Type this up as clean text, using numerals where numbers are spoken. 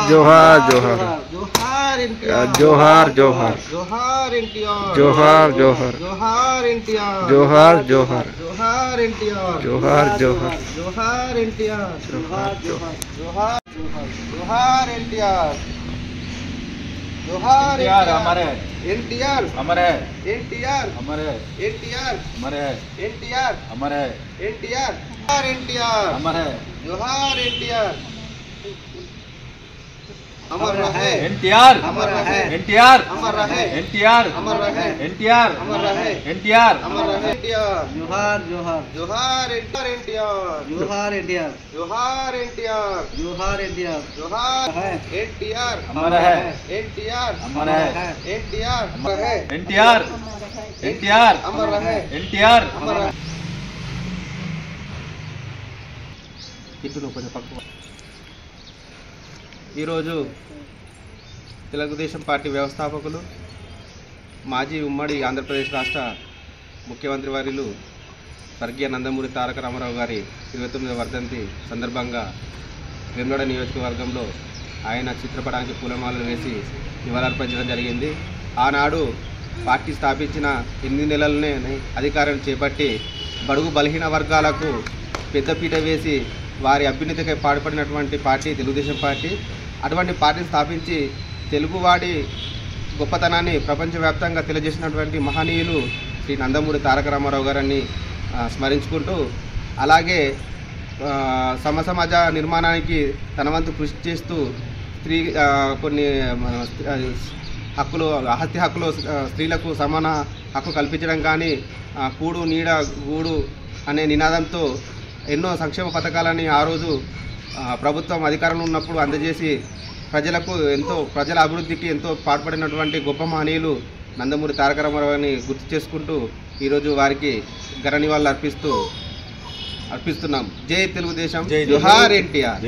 जोहार जोहार जोहार एनटीआर जोहार जोहार जोहार एनटीआर जोहार जोहार जोहार एनटीआर जोहार जोहार जोहार एनटीआर जोहार जोहार जोहार एनटीआर जोहार जोहार जोहार जोहार एनटीआर जोहार हमारे एनटीआर हमारे एनटीआर हमारे एनटीआर हमारे एनटीआर हमारे एनटीआर एनटीआर हमारे जोहार एनटीआर अमर रहे एनटीआर अमर रहे एनटीआर अमर रहे एनटीआर अमर रहे एनटीआर अमर रहे एनटीआर अमर रहे एनटीआर जोहार जोहार जोहार एनटीआर जोहार इंडिया जोहार एनटीआर जोहार इंडिया जोहार है एनटीआर हमारा है एनटीआर हमारा है एनटीआर अमर रहे एनटीआर एनटीआर अमर रहे एनटीआर अमर रहे ఈరోజు తెలుగుదేశం పార్టీ వ్యవస్థాపకులు మాజీ ఉమ్మడి ఆంధ్రప్రదేశ్ రాష్ట్ర ముఖ్యమంత్రి వర్యులు స్వర్గీయ నందమూరి తారక రామారావు గారి 29వ వర్ధంతి సందర్భంగా వేములవాడ నియోజకవర్గంలో ఆయన చిత్రపటానికి పూలమాలలు వేసి నివాళులర్పించడం జరిగింది. ఆనాడు పార్టీ స్థాపించిన 8 నెలలనే అధికారం చేపట్టి బడుగు బలహీన వర్గాలకు పెద్దపీట వేసి వారి అభ్యున్నతికై పాటుపడినటువంటి పార్టీ తెలుగుదేశం పార్టీ. అటువంటి పార్టీని స్థాపించి తెలుగువాడి గొప్పతనాన్ని ప్రపంచవ్యాప్తంగా తెలియజేసినటువంటి మహనీయులు శ్రీ నందమూరి తారక రామారావు గారిని స్మరించుకుంటూ, అలాగే సమాజ నిర్మాణానికి తన వంతు కృషి చేస్తూ కొన్ని హక్కులు ఆస్తి హక్కులు స్త్రీలకు సమాన హక్కు కల్పించడం కానీ, కూడు నీడ గూడు అనే నినాదంతో ఎన్నో సంక్షేమ పథకాలని ఆ రోజు ప్రభుత్వం అధికారంలో ఉన్నప్పుడు అందజేసి ప్రజల అభివృద్ధికి ఎంతో పాటుపడినటువంటి గొప్ప మహనీయులు నందమూరి తారక రామారావుని గుర్తు చేసుకుంటూ ఈరోజు వారికి ఘన నివాళులు అర్పిస్తున్నాం. జై తెలుగుదేశం, జోహార్ ఎన్టీఆర్.